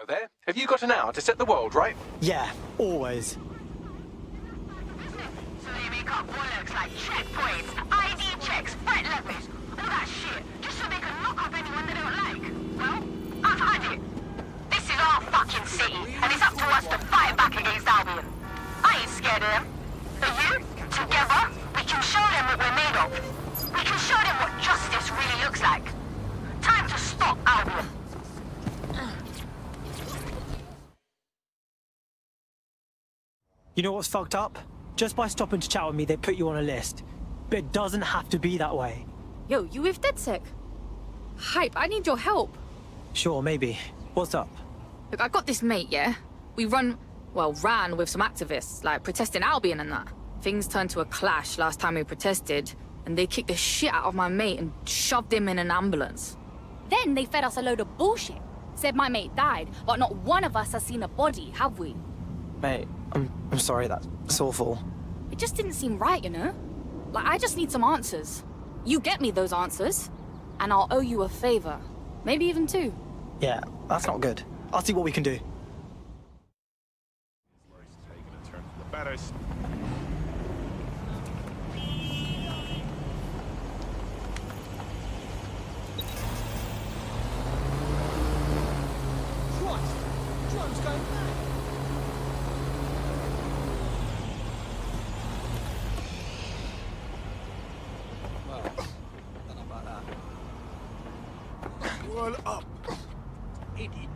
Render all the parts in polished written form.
Hello there. Have you got an hour to set the world right? Yeah, always. So they make up bollocks like checkpoints, ID checks, threat levels, all that shit, just so they can lock up anyone they don't like. Well, I've had it. This is our fucking city, and it's up to us to fight back against Albion. I ain't scared of them. But you, together, we can show them what we're made of. We can show them what justice really looks like. Time to stop Albion. You know what's fucked up? Just by stopping to chat with me, they put you on a list. But it doesn't have to be that way. Yo, you with DedSec? Hype, I need your help. Sure, maybe. What's up? Look, I got this mate, yeah? We ran with some activists, like protesting Albion and that. Things turned to a clash last time we protested, and they kicked the shit out of my mate and shoved him in an ambulance. Then they fed us a load of bullshit. Said my mate died, but not one of us has seen a body, have we? Mate, I'm sorry, that's awful. It just didn't seem right, you know? Like, I just need some answers. You get me those answers, and I'll owe you a favor. Maybe even two. Yeah, that's not good. I'll see what we can do. Roll up. Idiot.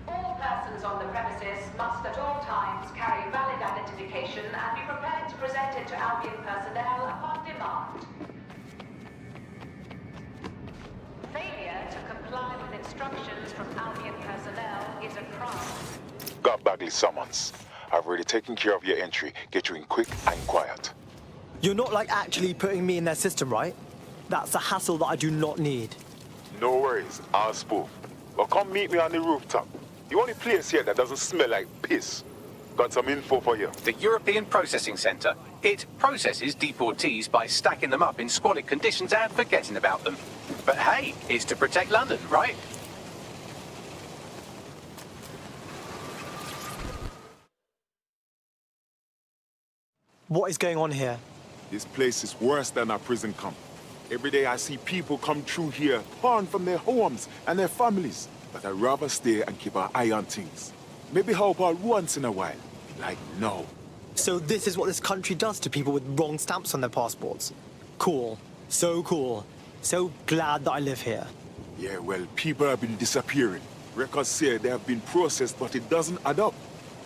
All persons on the premises must at all times carry valid identification and be prepared to present it to Albion personnel upon demand. Failure to comply with instructions from Albion personnel is a crime. Got Bagley summons. I've already taken care of your entry. Get you in quick and quiet. You're not like actually putting me in their system, right? That's a hassle that I do not need. No worries, I'll spoof. But come meet me on the rooftop. The only place here that doesn't smell like piss. Got some info for you. The European Processing Centre. It processes deportees by stacking them up in squalid conditions and forgetting about them. But hey, it's to protect London, right? What is going on here? This place is worse than a prison camp. Every day I see people come through here, torn from their homes and their families. But I'd rather stay and keep an eye on things. Maybe help out once in a while. Like now. So this is what this country does to people with wrong stamps on their passports. Cool. So cool. So glad that I live here. Yeah, well, people have been disappearing. Records say they have been processed, but it doesn't add up.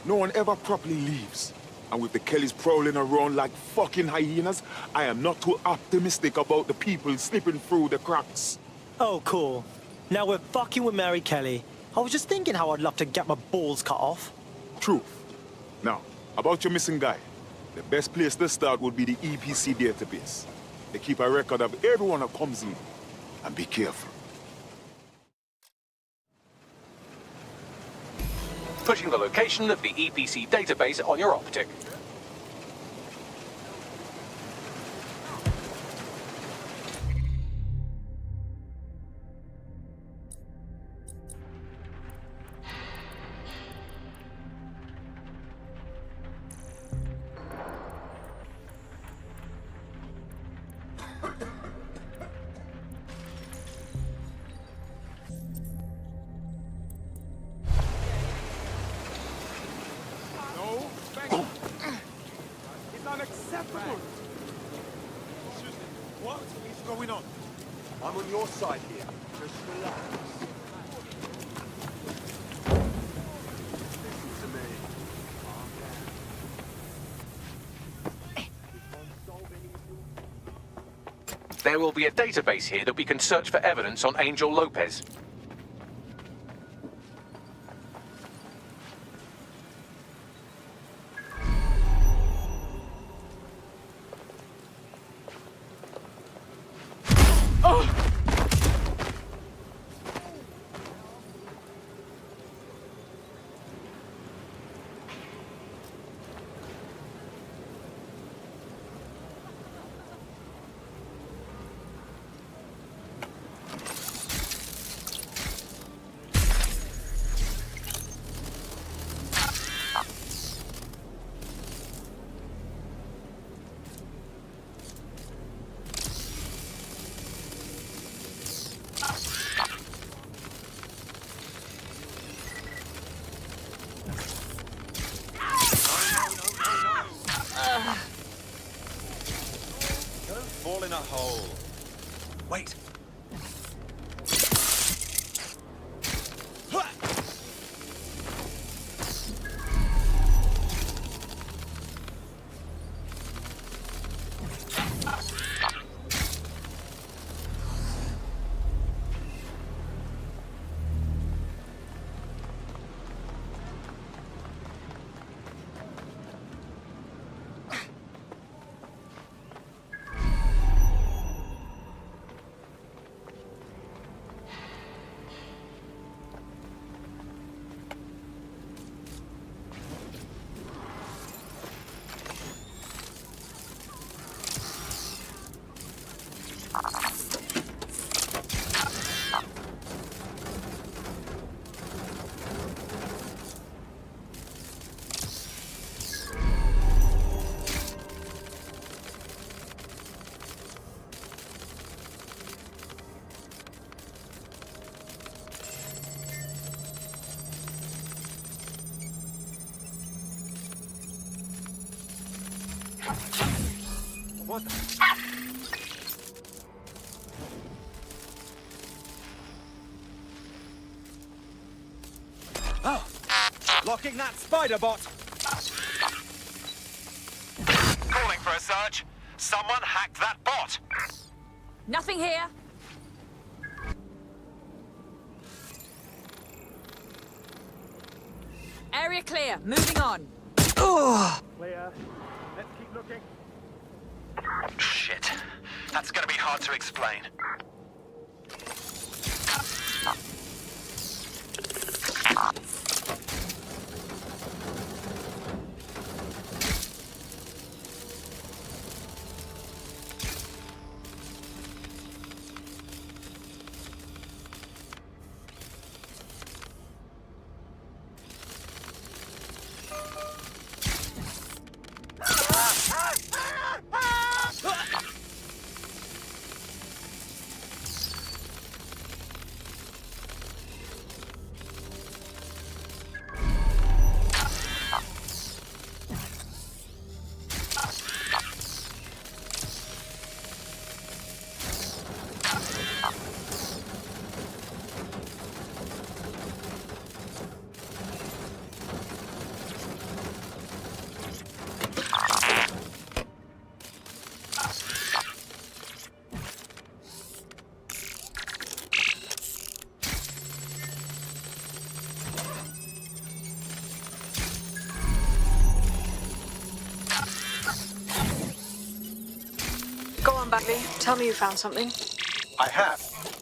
No one ever properly leaves. And with the Kellys prowling around like fucking hyenas, I am not too optimistic about the people slipping through the cracks. Oh, cool. Now we're fucking with Mary Kelly. I was just thinking how I'd love to get my balls cut off. True. Now, about your missing guy. The best place to start would be the EPC database. They keep a record of everyone that comes in. And be careful. Pushing the location of the EPC database on your optic. Unacceptable! What is going on? I'm on your side here. Just relax. Listen to me. There will be a database here that we can search for evidence on Angel Lopez. a hole. Wait. What the? Oh! Locking that spider bot! Calling for a search. Someone hacked that bot. Nothing here. Area clear. Moving on. Clear. Let's keep looking. Shit. That's gonna be hard to explain. Tell me you found something. I have.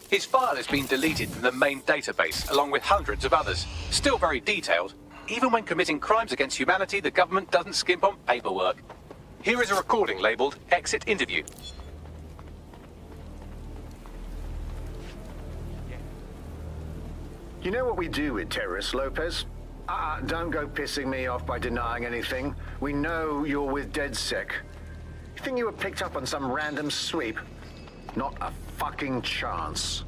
His file has been deleted from the main database, along with hundreds of others. Still very detailed. Even when committing crimes against humanity, the government doesn't skimp on paperwork. Here is a recording labelled Exit Interview. You know what we do with terrorists, Lopez? Don't go pissing me off by denying anything. We know you're with DedSec. You think you were picked up on some random sweep? Not a fucking chance.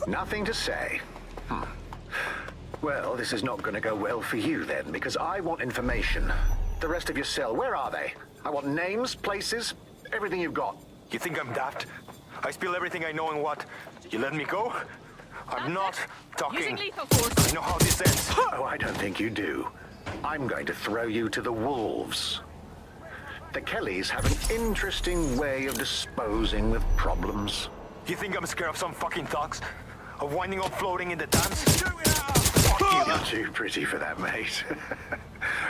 Nothing to say. Well, this is not going to go well for you then, because I want information. The rest of your cell, where are they? I want names, places, everything you've got. You think I'm daft? I spill everything I know and what? You let me go? I'm not talking. Using lethal force. I know how this ends. Oh, I don't think you do. I'm going to throw you to the wolves. The Kellys have an interesting way of disposing with problems. You think I'm scared of some fucking thugs? Of winding up floating in the dance? You're too pretty for that, mate.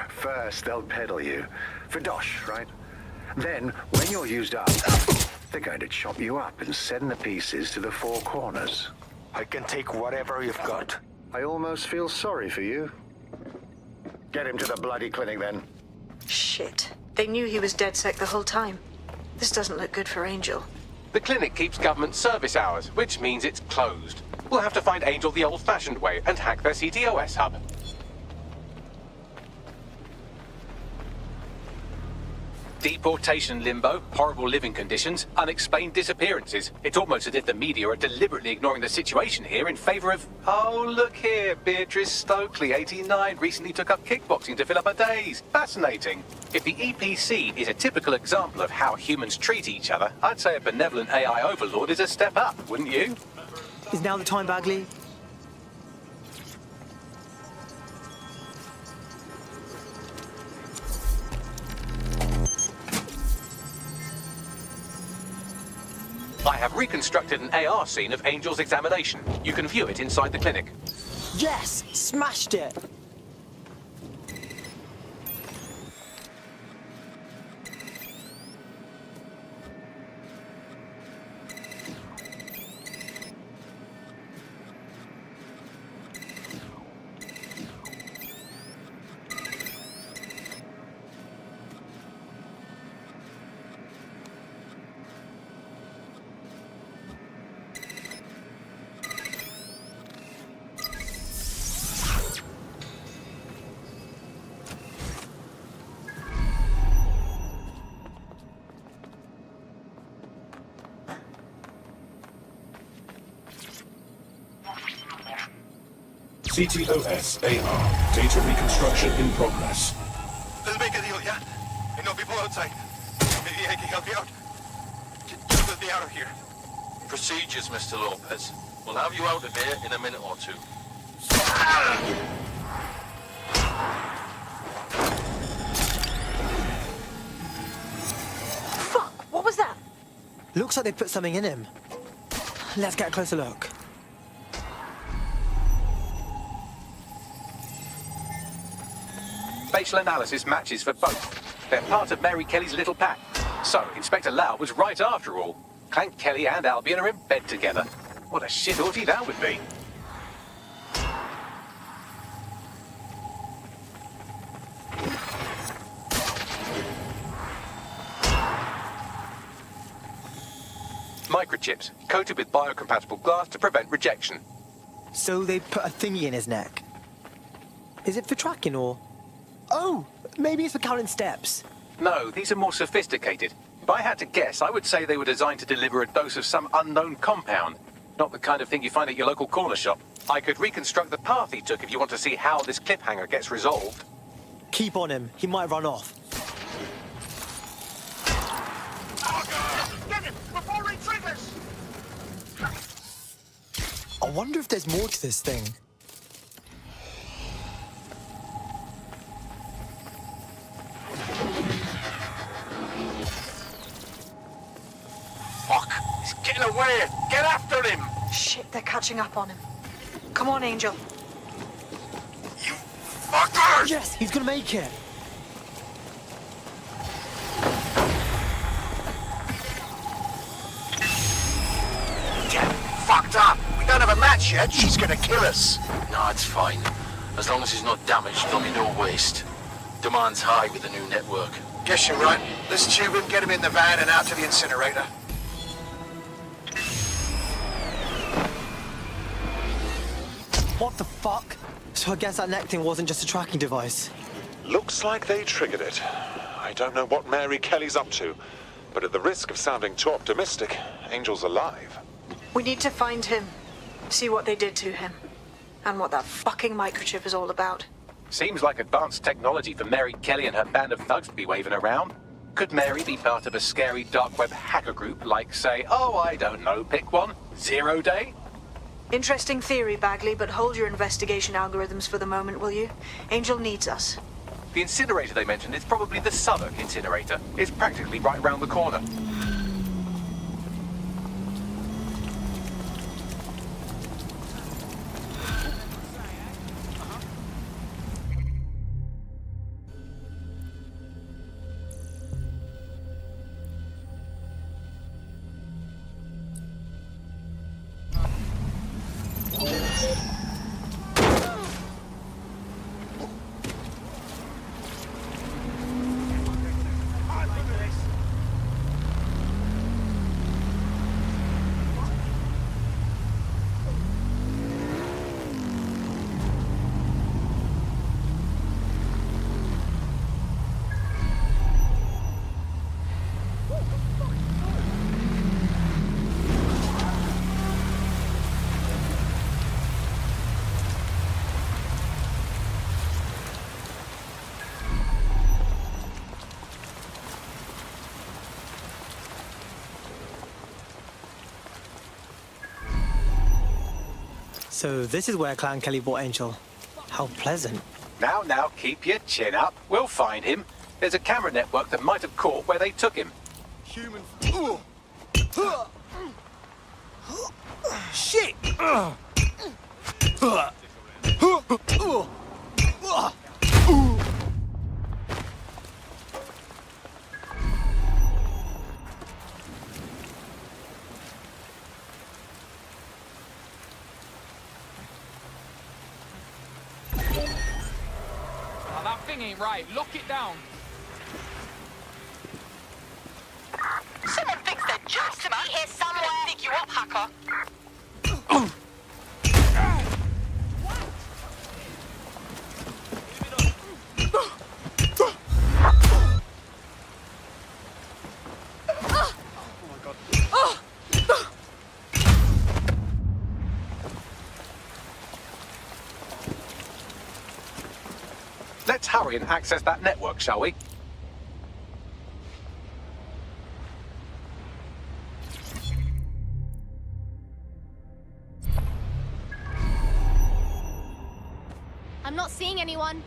First, they'll peddle you. For dosh, right? Then, when you're used up, they're going to chop you up and send the pieces to the four corners. I can take whatever you've got. I almost feel sorry for you. Get him to the bloody clinic, then. Shit. They knew he was DedSec the whole time. This doesn't look good for Angel. The clinic keeps government service hours, which means it's closed. We'll have to find Angel the old-fashioned way and hack their CTOS hub. Deportation limbo, horrible living conditions, unexplained disappearances. It's almost as if the media are deliberately ignoring the situation here in favour of... Oh, look here, Beatrice Stokely, 89, recently took up kickboxing to fill up her days. Fascinating. If the EPC is a typical example of how humans treat each other, I'd say a benevolent AI overlord is a step up, wouldn't you? Is now the time, Bagley? I have reconstructed an AR scene of Angel's examination. You can view it inside the clinic. Yes! Smashed it! CTOS AR. Data reconstruction in progress. Let's make a deal, yeah? And no people outside. Maybe I can help you out. Just let me out of here. Procedures, Mr. Lopez. We'll have you out of here in a minute or two. Fuck! What was that? Looks like they put something in him. Let's get a closer look. Facial analysis matches for both. They're part of Mary Kelly's little pack. So, Inspector Lau was right after all. Clank Kelly and Albion are in bed together. What a shit orgy that would be. Microchips, coated with biocompatible glass to prevent rejection. So they put a thingy in his neck. Is it for tracking or... Oh! Maybe it's for counting steps. No, these are more sophisticated. If I had to guess, I would say they were designed to deliver a dose of some unknown compound. Not the kind of thing you find at your local corner shop. I could reconstruct the path he took if you want to see how this cliffhanger gets resolved. Keep on him. He might run off. Get him before he triggers! I wonder if there's more to this thing. Fuck! He's getting away! Get after him! Shit, they're catching up on him. Come on, Angel. You fucker! Yes, he's gonna make it. Get fucked up! We don't have a match yet. She's gonna kill us. No, it's fine. As long as he's not damaged, there'll be no waste. Demand's high with the new network. Guess you're right. Let's tube him, get him in the van and out to the incinerator. What the fuck? So I guess that neck thing wasn't just a tracking device. Looks like they triggered it. I don't know what Mary Kelly's up to, but at the risk of sounding too optimistic, Angel's alive. We need to find him. See what they did to him. And what that fucking microchip is all about. Seems like advanced technology for Mary Kelly and her band of thugs to be waving around. Could Mary be part of a scary dark web hacker group like, say, oh, I don't know, pick one, 0 Day? Interesting theory, Bagley, but hold your investigation algorithms for the moment, will you? Angel needs us. The incinerator they mentioned is probably the Southern incinerator. It's practically right round the corner. So this is where Clan Kelly bought Angel. How pleasant. Now, keep your chin up. We'll find him. There's a camera network that might have caught where they took him. Human. Shit! That thing ain't right. Lock it down. Someone thinks they're just to be here somewhere. Dig you up, hacker. Let's hurry and access that network, shall we? I'm not seeing anyone.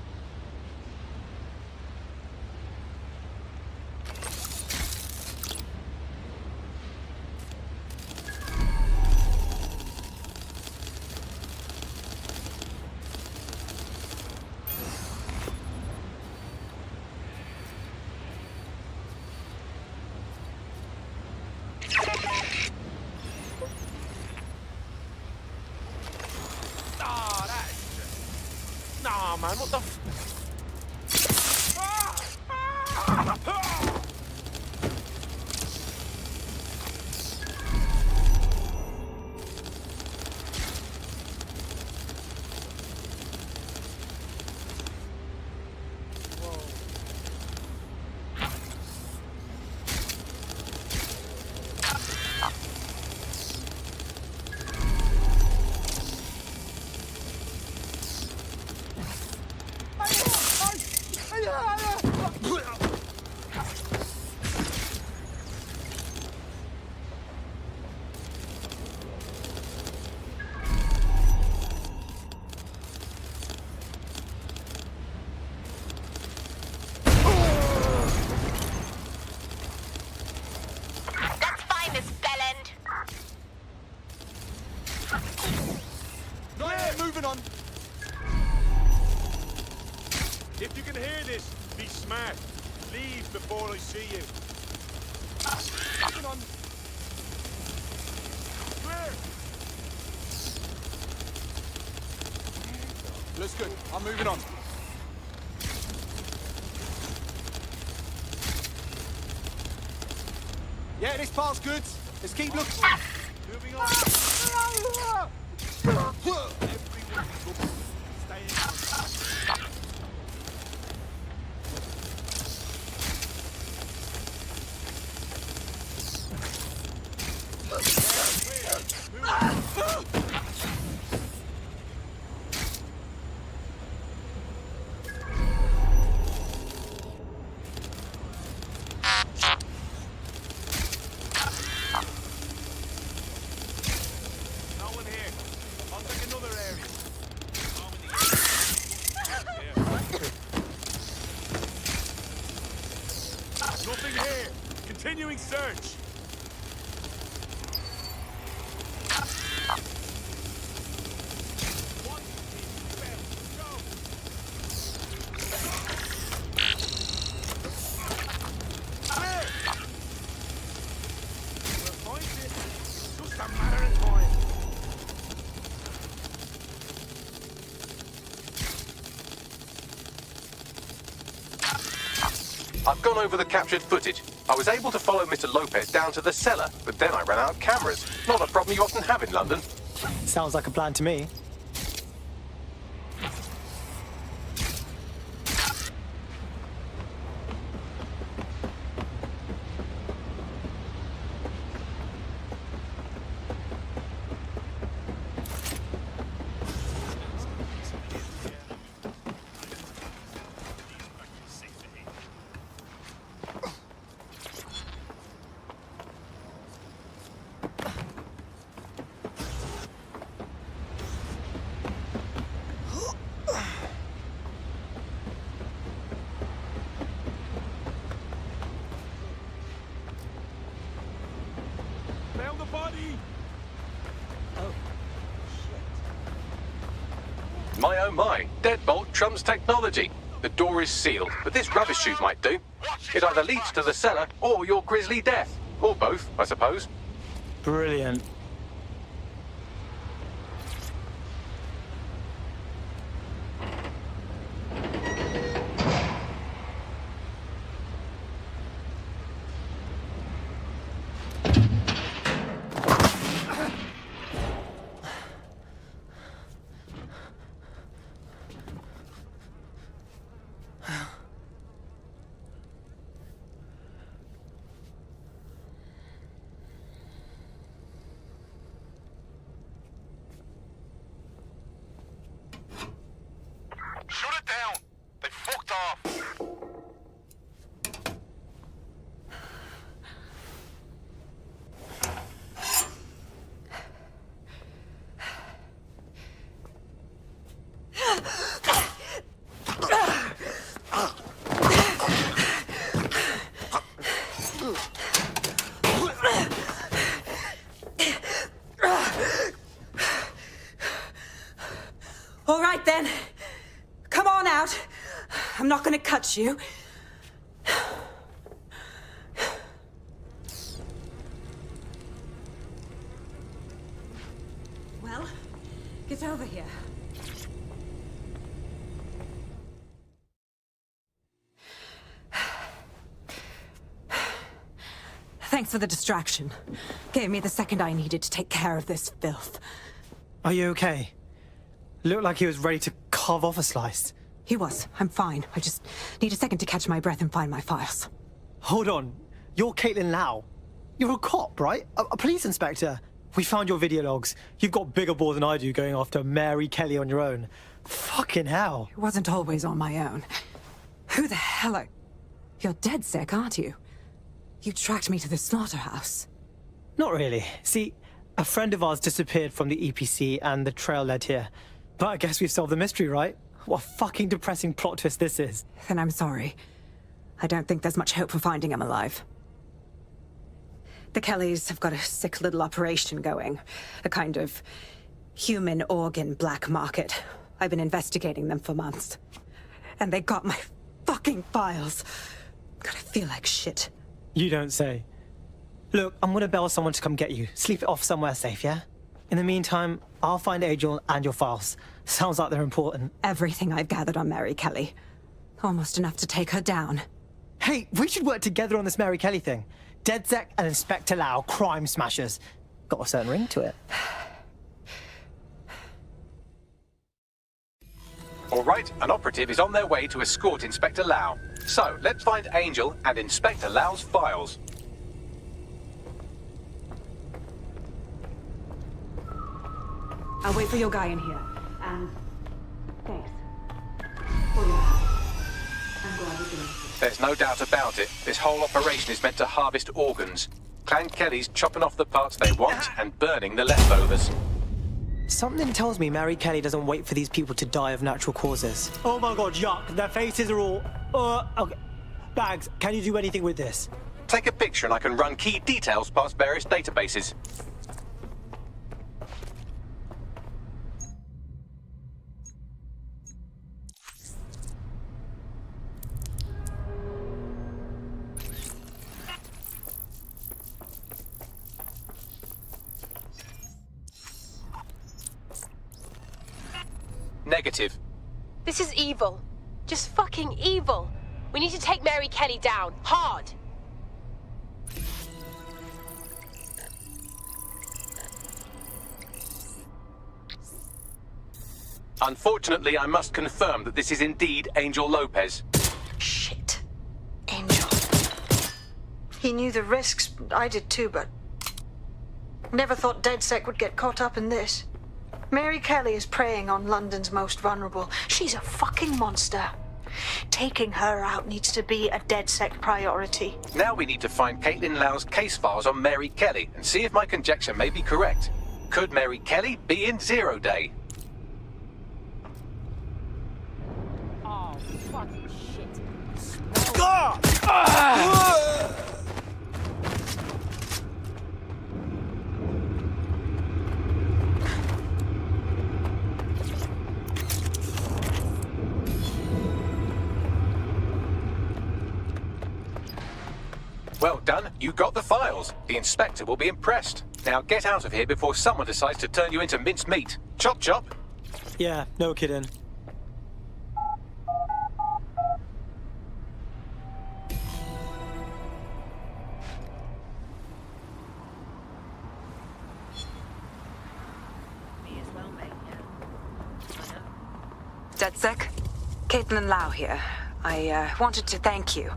Nah, man, what the f... Let's find this bellend. Right, moving on. If you can hear this, be smart. Leave before I see you. Moving on. Clear. Looks good. I'm moving on. Yeah, this part's good. Let's keep looking. Moving on. Nothing here. Continuing search. I've gone over the captured footage. I was able to follow Mr. Lopez down to the cellar, but then I ran out of cameras. Not a problem you often have in London. Sounds like a plan to me. the body! Oh, My oh my, deadbolt trumps technology. The door is sealed, but this rubbish chute might do. It either leads to the cellar or your grisly death. Or both, I suppose. brilliant. Shut it down! They fucked off! All right then. Come on out. I'm not gonna cut you. Well, get over here. Thanks for the distraction. Gave me the second I needed to take care of this filth. Are you okay? Looked like he was ready to carve off a slice. He was. I'm fine. I just need a second to catch my breath and find my files. Hold on. You're Caitlin Lau. You're a cop, right? A police inspector. We found your video logs. You've got bigger balls than I do going after Mary Kelly on your own. Fucking hell. It wasn't always on my own. Who the hell are... You're DedSec, aren't you? You tracked me to the slaughterhouse. Not really. See, a friend of ours disappeared from the EPC and the trail led here. But I guess we've solved the mystery, right? What a fucking depressing plot twist this is. Then I'm sorry. I don't think there's much hope for finding him alive. The Kellys have got a sick little operation going. A kind of human organ black market. I've been investigating them for months. And they got my fucking files. God, I feel like shit. You don't say. Look, I'm gonna bell someone to come get you. Sleep it off somewhere safe, yeah? In the meantime, I'll find Angel and your files. Sounds like they're important. Everything I've gathered on Mary Kelly. Almost enough to take her down. Hey, we should work together on this Mary Kelly thing. DedSec and Inspector Lau, crime smashers. Got a certain ring to it. All right, an operative is on their way to escort Inspector Lau. So, let's find Angel and Inspector Lau's files. I'll wait for your guy in here. And thanks for your help. I'm glad you're doing it. There's no doubt about it. This whole operation is meant to harvest organs. Clan Kelly's chopping off the parts they want and burning the leftovers. Something tells me Mary Kelly doesn't wait for these people to die of natural causes. Oh my god, yuck. Their faces are all... okay. Bags, can you do anything with this? Take a picture and I can run key details past various databases. Negative. This is evil. Just fucking evil. We need to take Mary Kelly down. Hard. Unfortunately, I must confirm that this is indeed Angel Lopez. Shit. Angel. He knew the risks. I did too, but... Never thought DedSec would get caught up in this. Mary Kelly is preying on London's most vulnerable. She's a fucking monster. Taking her out needs to be a DedSec priority. Now we need to find Caitlin Lau's case files on Mary Kelly and see if my conjecture may be correct. Could Mary Kelly be in Zero Day? Oh, fucking shit. Well done, you got the files. The inspector will be impressed. Now get out of here before someone decides to turn you into minced meat. Chop chop. Yeah, no kidding. DedSec? Caitlin Lau here. I wanted to thank you.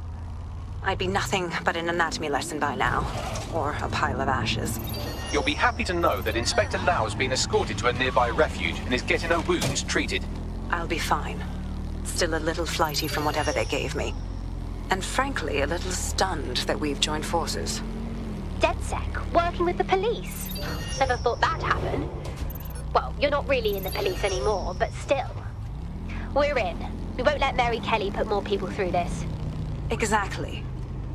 I'd be nothing but an anatomy lesson by now. Or a pile of ashes. You'll be happy to know that Inspector Lau has been escorted to a nearby refuge and is getting her wounds treated. I'll be fine. Still a little flighty from whatever they gave me. And frankly, a little stunned that we've joined forces. DedSec, working with the police. Never thought that'd happen. Well, you're not really in the police anymore, but still. We're in. We won't let Mary Kelly put more people through this. Exactly.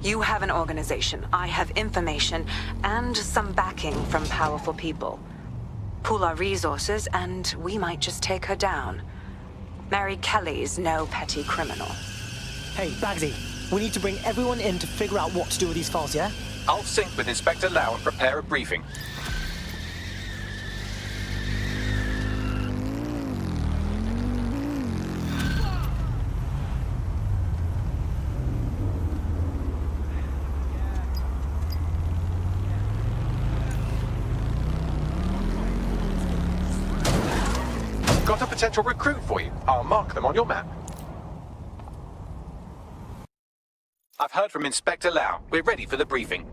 You have an organization, I have information, and some backing from powerful people. Pool our resources, and we might just take her down. Mary Kelly's no petty criminal. Hey, Bagsy, we need to bring everyone in to figure out what to do with these files, yeah? I'll sync with Inspector Lau and prepare a briefing. Got a potential recruit for you. I'll mark them on your map. I've heard from Inspector Lau. We're ready for the briefing.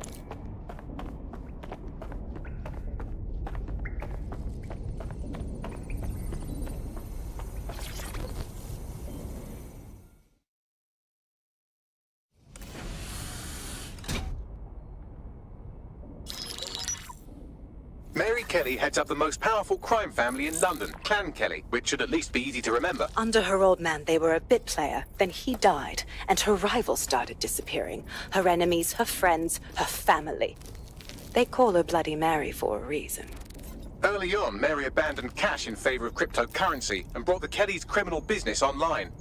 Mary Kelly heads up the most powerful crime family in London, Clan Kelly, which should at least be easy to remember. Under her old man, they were a bit player. Then he died, and her rivals started disappearing. Her enemies, her friends, her family. They call her Bloody Mary for a reason. Early on, Mary abandoned cash in favor of cryptocurrency and brought the Kellys' criminal business online.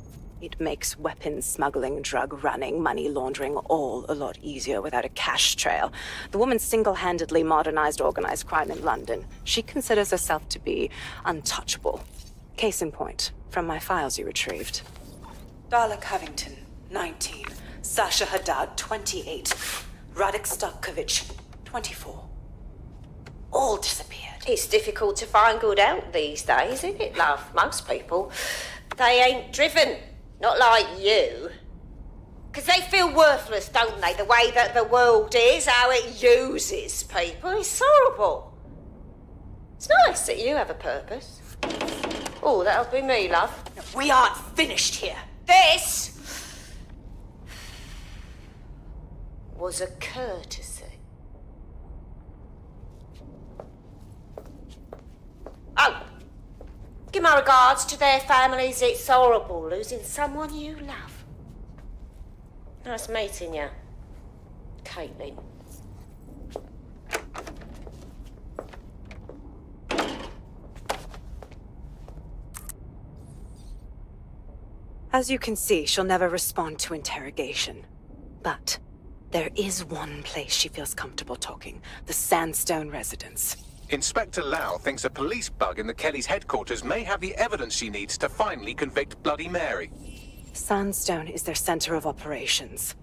It makes weapons smuggling, drug running, money laundering all a lot easier without a cash trail. The woman single-handedly modernized organized crime in London. She considers herself to be untouchable. Case in point, from my files you retrieved. Darla Covington, 19. Sasha Haddad, 28. Radek Starkovich, 24. All disappeared. It's difficult to find good help these days, isn't it, love? Most people, they ain't driven. Not like you. Because they feel worthless, don't they? The way that the world is, how it uses people. It's horrible. It's nice that you have a purpose. Oh, that'll be me, love. No, we aren't finished here. This was a courtesy. Oh. Give my regards to their families. It's horrible losing someone you love. Nice meeting you, Caitlin. As you can see, she'll never respond to interrogation. But there is one place she feels comfortable talking, the Sandstone residence. Inspector Lau thinks a police bug in the Kellys' headquarters may have the evidence she needs to finally convict Bloody Mary. Sandstone is their center of operations.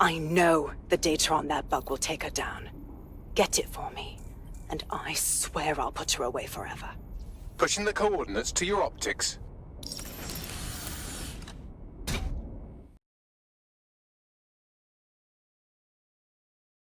I know the data on that bug will take her down. Get it for me, and I swear I'll put her away forever. Pushing the coordinates to your optics.